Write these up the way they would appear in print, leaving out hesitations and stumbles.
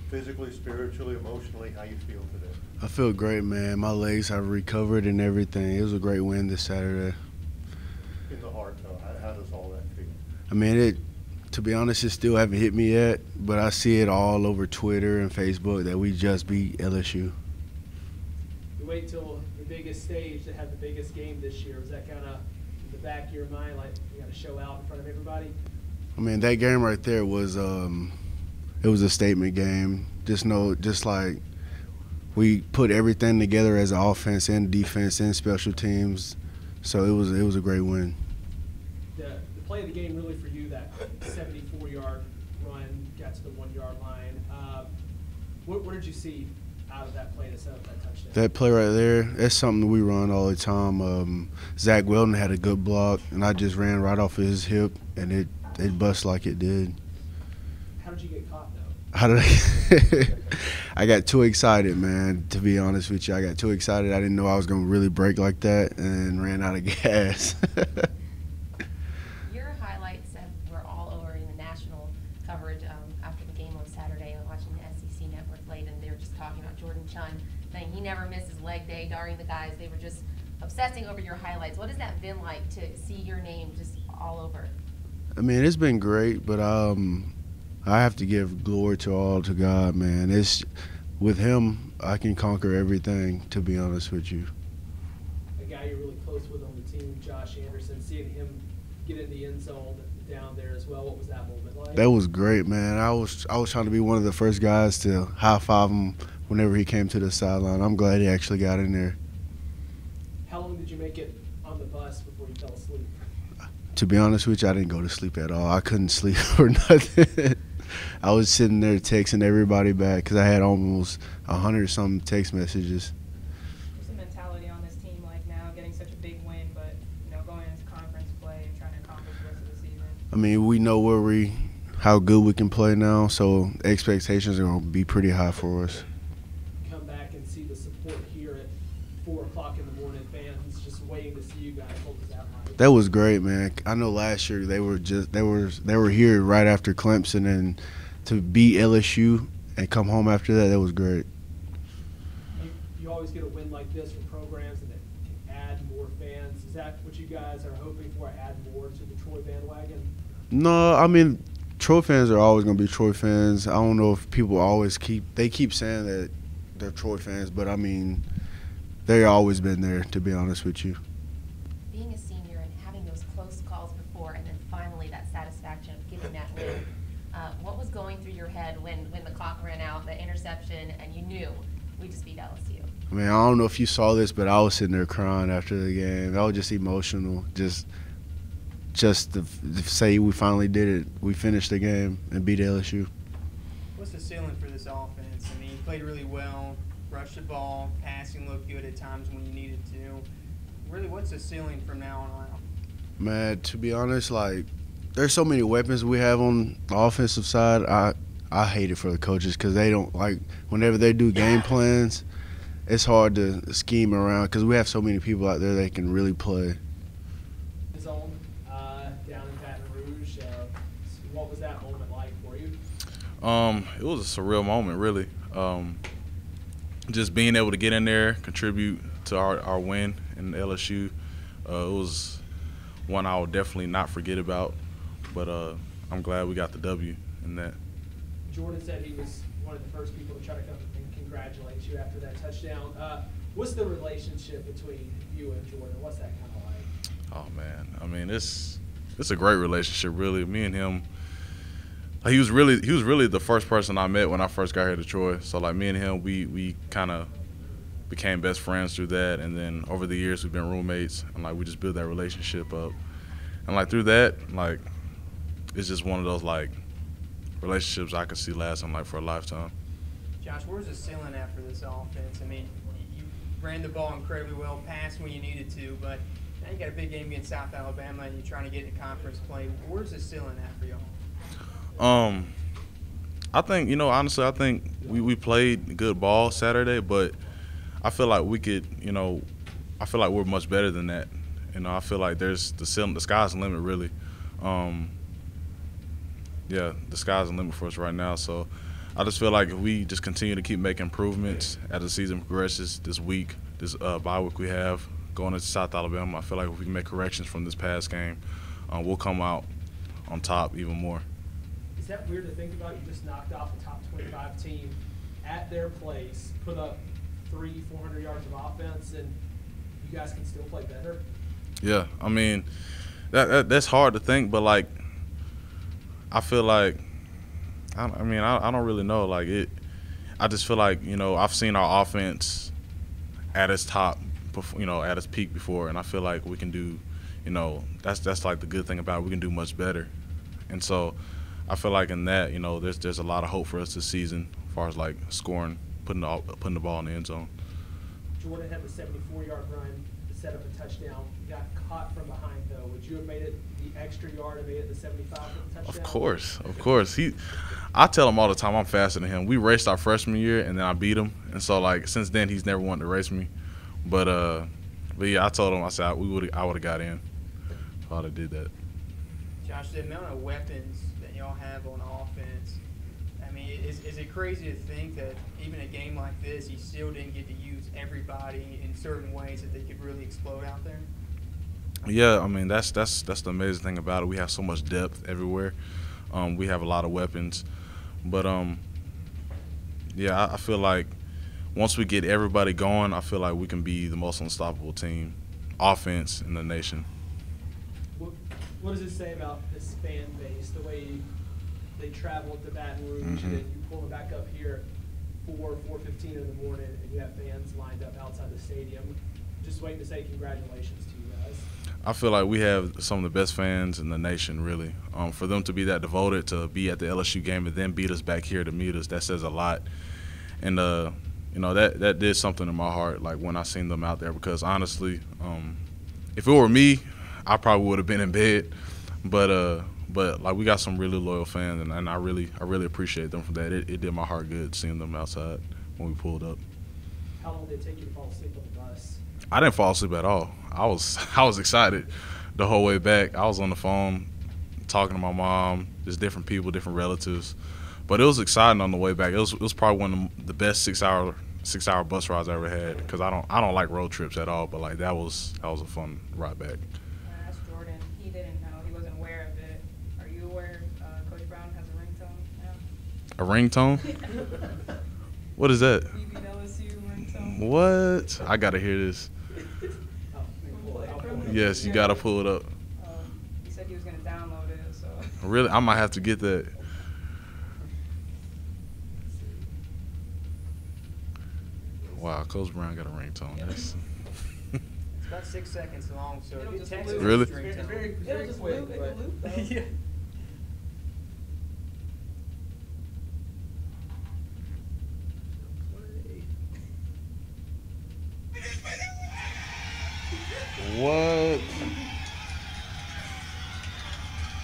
Physically, spiritually, emotionally, how you feel today? I feel great, man. My legs have recovered and everything. It was a great win this Saturday. In the heart, though, how does all that feel? I mean, to be honest, it still haven't hit me yet, but I see it all over Twitter and Facebook that we just beat LSU. You wait till the biggest stage to have the biggest game this year. Was that kind of in the back of your mind, like you got to show out in front of everybody? I mean, that game right there was it was a statement game. Just like we put everything together as an offense and defense and special teams, so it was a great win. The play of the game really for you, that 74-yard run, got to the 1-yard line. What did you see out of that play to set up that touchdown? That play right there, that's something we run all the time. Zach Weldon had a good block, and I just ran right off of his hip, and it bust like it did. How did you get caught, though? How did I? I got too excited, man. To be honest with you, I got too excited. I didn't know I was going to really break like that, and ran out of gas. Your highlights were all over in the national coverage after the game on Saturday. I was watching the SEC Network late, and they were just talking about Jordan Chunn, saying he never misses leg day during the guys. They were just obsessing over your highlights. What has that been like to see your name just all over? I mean, it's been great, but I have to give glory to God, man. It's with Him, I can conquer everything. To be honest with you. A guy you're really close with on the team, Josh Anderson, seeing him get in the end zone down there as well. What was that moment like? That was great, man. I was trying to be one of the first guys to high five him whenever he came to the sideline. I'm glad he actually got in there. How long did you make it on the bus before you fell asleep? To be honest with you, I didn't go to sleep at all. I couldn't sleep for nothing. I was sitting there texting everybody back because I had almost 100-something text messages. What's the mentality on this team like now, getting such a big win, but going into conference play and trying to accomplish the rest of the season? I mean, we know how good we can play now, so expectations are going to be pretty high for us. Come back and see the support here at 4 o'clock in the morning. Fans just waiting to see you guys. What was that like? That was great, man. I know last year they were here right after Clemson, and to beat LSU and come home after that was great. You always get a win like this from programs and it can add more fans. Is that what you guys are hoping for, add more to the Troy bandwagon? No, I mean, Troy fans are always going to be Troy fans. I don't know if people keep saying that they're Troy fans, but I mean, they've always been there, to be honest with you. Being a senior and having those close calls before, and then finally that satisfaction of getting that win, what was going through your head when the clock ran out, the interception, and you knew we just beat LSU? I mean, I don't know if you saw this, but I was sitting there crying after the game. I was just emotional, just to say we finally did it. We finished the game and beat LSU. What's the ceiling for this offense? I mean, you played really well, rushed the ball, passing looked good at times when you needed to. Really, what's the ceiling from now on out? Man, to be honest, there's so many weapons we have on the offensive side. I hate it for the coaches because they don't whenever they do game plans, it's hard to scheme around because we have so many people out there that can really play. Zone down in Baton Rouge. What was that moment like for you? It was a surreal moment, really. Just being able to get in there, contribute to our win in LSU. It was one I will definitely not forget about. But I'm glad we got the W in that. Jordan said he was one of the first people to try to come and congratulate you after that touchdown. What's the relationship between you and Jordan? What's that kind of like? Oh man, I mean it's a great relationship, really. Me and him, he was really the first person I met when I first got here to Troy. So me and him, we kind of became best friends through that, and then over the years we've been roommates, and we just built that relationship up. And through that, it's just one of those relationships I could see lasting for a lifetime. Josh, where's the ceiling at for this offense? I mean, you ran the ball incredibly well, passed when you needed to, but now you got a big game against South Alabama and you're trying to get into conference play. Where's the ceiling at for y'all? I think, honestly, I think we played good ball Saturday, but I feel like we could, I feel like we're much better than that. I feel like there's the sky's the limit, really. Yeah, the sky's the limit for us right now. So I just feel like if we just continue to keep making improvements as the season progresses this week, this bye week we have going into South Alabama, I feel like if we can make corrections from this past game, we'll come out on top even more. Is that weird to think about? You just knocked off a top 25 team at their place, put up 300-400 yards of offense, and you guys can still play better? Yeah, I mean, that's hard to think, but like, I feel like, I don't really know. Like I just feel like, I've seen our offense at its top, at its peak before, and I feel like we can do, that's like the good thing about it. We can do much better, and so I feel like in that, there's a lot of hope for us this season as far as like scoring, putting the ball in the end zone. Jordan had the 74-yard run to set up a touchdown. You got caught from behind, though. Would you have made it the extra yard and made it the 75 for the touchdown? Of course. I tell him all the time I'm faster than him. We raced our freshman year, and then I beat him. And so, like, since then, he's never wanted to race me. But yeah, I told him, I said, I would have got in if I'd have did that. Josh, the amount of weapons that y'all have on offense, I mean, is it crazy to think that even a game like this, you still didn't get to use everybody in certain ways that they could really explode out there? Yeah, I mean, that's the amazing thing about it. We have so much depth everywhere. We have a lot of weapons. But, yeah, I feel like once we get everybody going, I feel like we can be the most unstoppable team, offense in the nation. What does it say about this fan base, the way they traveled to Baton Rouge, Mm-hmm. and then you pull them back up here 4:15 in the morning, and you have fans lined up outside the stadium? Just waiting to say congratulations to you guys. I feel like we have some of the best fans in the nation, really. For them to be that devoted to be at the LSU game and then beat us back here to meet us, that says a lot. And, that did something in my heart, like when I seen them out there, because honestly, if it were me, I probably would have been in bed. But like, we got some really loyal fans, and I really appreciate them for that. It did my heart good seeing them outside when we pulled up. How long did it take you to fall asleep on the bus? I didn't fall asleep at all. I was excited the whole way back. I was on the phone talking to my mom, just different people, different relatives. But it was exciting on the way back. It was probably one of the best 6-hour bus rides I ever had, because I don't like road trips at all. But like, that was a fun ride back. I asked Jordan. He didn't know. He wasn't aware of it. Are you aware Coach Brown has a ringtone now? A ringtone? What is that? LSU ringtone. What? I gotta hear this. Yes, you gotta pull it up. He said he was gonna download it. So. Really, I might have to get that. Wow, Coach Brown got a ringtone. That's It's about 6 seconds long, so It'll it just takes loop. Really? It's very It'll just quick, loop. but It'll loop, though. Yeah. what?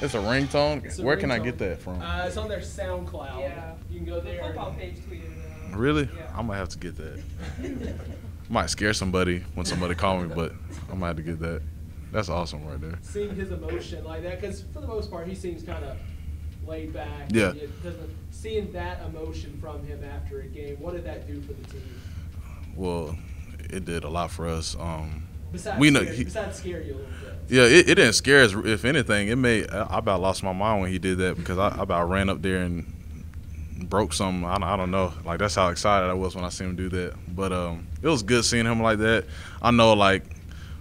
It's a ringtone? It's a Where can I ringtone. get that from? It's on their SoundCloud. Yeah. You can go The there. football page tweeted it. Really? Yeah. I might have to get that. Might scare somebody when somebody call me, but I might have to get that. That's awesome right there. Seeing his emotion like that, because for the most part, he seems kind of laid back. Yeah. Seeing that emotion from him after a game, what did that do for the team? Well, it did a lot for us. Besides, We know besides scare you a little bit. Yeah, it didn't scare us. If anything, I about lost my mind when he did that, because I about ran up there and broke something. I don't know. Like, that's how excited I was when I seen him do that. But it was good seeing him like that. I know, like,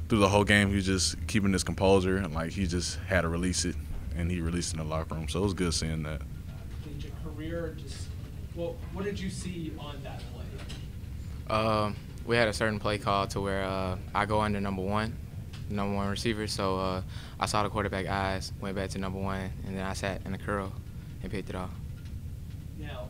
through the whole game, he was just keeping his composure, and like, he just had to release it, and he released it in the locker room. So it was good seeing that. Did your career what did you see on that play? We had a certain play call to where I go under number one receiver. So I saw the quarterback eyes, went back to number one, and then I sat in a curl and picked it off. Now,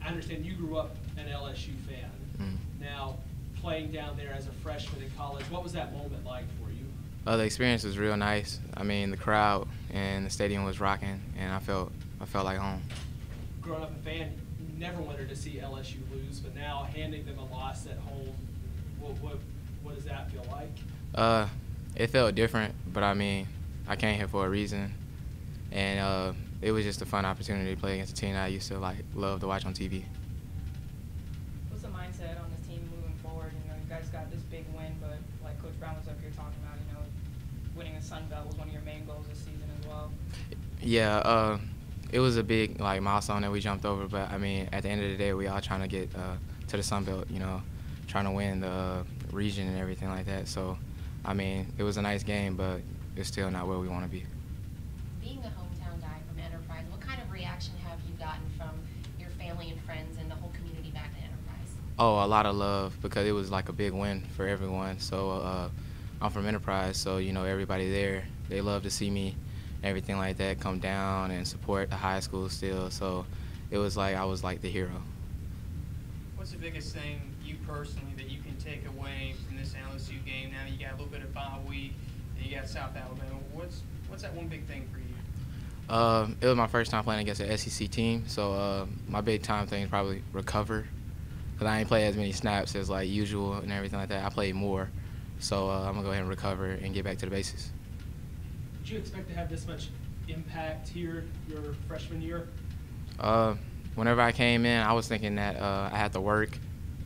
I understand you grew up an LSU fan. Mm. Now, playing down there as a freshman in college, what was that moment like for you? The experience was real nice. I mean, the crowd and the stadium was rocking, and I felt like home. Growing up a fan, you never wanted to see LSU lose, but now handing them a loss at home, what does that feel like? It felt different, but I mean, I came here for a reason, and it was just a fun opportunity to play against a team that I used to love to watch on TV. What's the mindset on this team moving forward? You know, you guys got this big win, but like Coach Brown was up here talking about, you know, winning the Sun Belt was one of your main goals this season as well. Yeah, it was a big milestone that we jumped over, but I mean, at the end of the day, we all trying to get to the Sun Belt, you know, trying to win the region and everything like that. So, I mean, it was a nice game, but it's still not where we want to be. Being a hometown guy from Enterprise, what kind of reaction have you gotten from your family and friends and the whole community back at Enterprise? Oh, a lot of love, because it was like a big win for everyone. So I'm from Enterprise, so you know, everybody there, they love to see me, everything like that, come down and support the high school still. So it was like I was like the hero. What's the biggest thing you personally that you can take away from this LSU game? Now you got a little bit of bye week, and you got South Alabama. What's that one big thing for you? It was my first time playing against an SEC team, so my big time thing is probably recover, because I ain't play as many snaps as like usual and everything like that. I played more, so I'm gonna go ahead and recover and get back to the basics. Did you expect to have this much impact here your freshman year? Whenever I came in, I was thinking that I had to work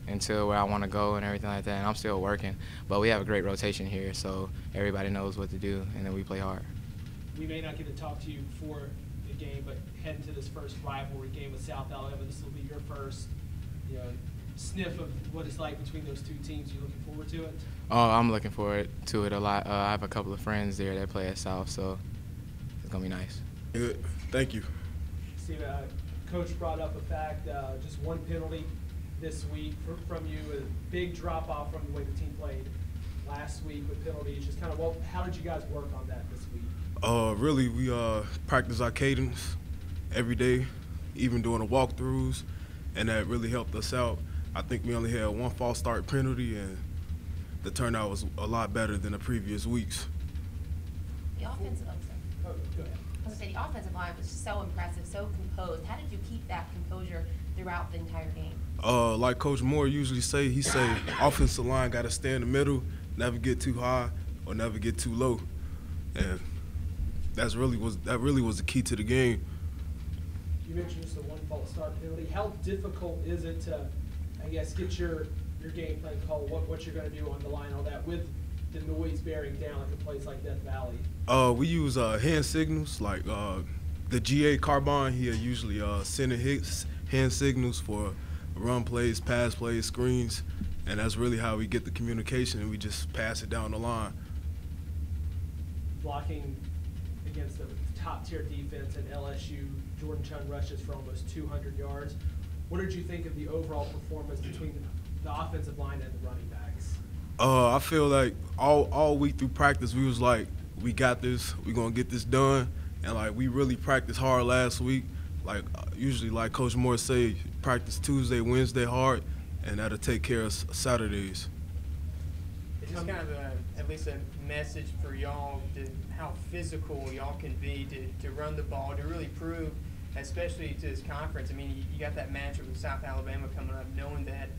until where I want to go and everything like that, and I'm still working. But we have a great rotation here, so everybody knows what to do, and then we play hard. We may not get to talk to you before the game, but heading to this first rivalry game with South Alabama, this will be your first, you know, sniff of what it's like between those two teams. You looking forward to it? Oh, I'm looking forward to it a lot. I have a couple of friends there that play at South, so it's gonna be nice. Good. Thank you. Steve, Coach brought up a fact, just one penalty this week from you, a big drop off from the way the team played last week with penalties. Just kind of, well, how did you guys work on that this week? Really, we practice our cadence every day, even doing the walkthroughs, and that really helped us out. I think we only had one false start penalty, and the turnout was a lot better than the previous weeks. The offensive, Oh, go ahead. I was gonna say, the offensive line was so impressive, so composed. How did you keep that composure throughout the entire game? Like Coach Moore usually say, he say offensive line got to stay in the middle, never get too high or never get too low, and that really was the key to the game. You mentioned just the one false start penalty. How difficult is it to, I guess, get your game plan called, what you're going to do on the line, all that, with the noise bearing down like a place like Death Valley? We use hand signals, like the GA Carbon. He usually sending his hand signals for run plays, pass plays, screens, and that's really how we get the communication, and we just pass it down the line. Blocking against the top-tier defense at LSU, Jordan Chunn rushes for almost 200 yards. What did you think of the overall performance between the offensive line and the running backs? I feel like all week through practice, we was like, we got this, we're going to get this done, and like we really practiced hard last week. Like usually, like Coach Moore say, practice Tuesday, Wednesday hard, and that'll take care of Saturdays. It's just kind of at least a message for y'all to how physical y'all can be to run the ball, to really prove, especially to this conference. I mean, you got that matchup with South Alabama coming up, knowing that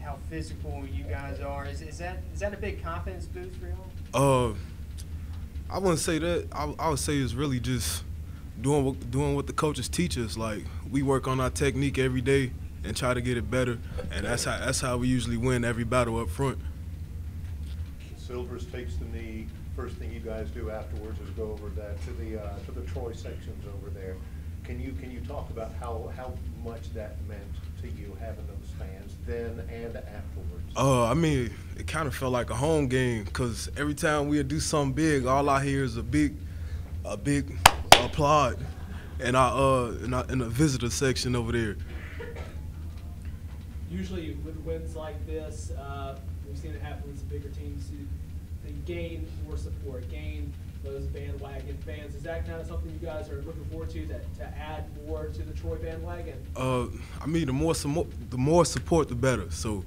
how physical you guys are. Is that a big confidence boost for y'all? I wouldn't say that. I would say it's really just doing what the coaches teach us. Like, we work on our technique every day and try to get it better, and that's how we usually win every battle up front. Silvers takes the knee. First thing you guys do afterwards is go over that to the Troy sections over there. Can you talk about how much that meant to you, having those fans then and afterwards? I mean, it kind of felt like a home game, because every time we would do something big, all I hear is a big applaud in the visitor section over there. Usually with wins like this, we've seen it happen with some bigger teams. They gain more support, gain those bandwagon fans. Is that kind of something you guys are looking forward to add more to the Troy bandwagon? I mean, the more support, the better. So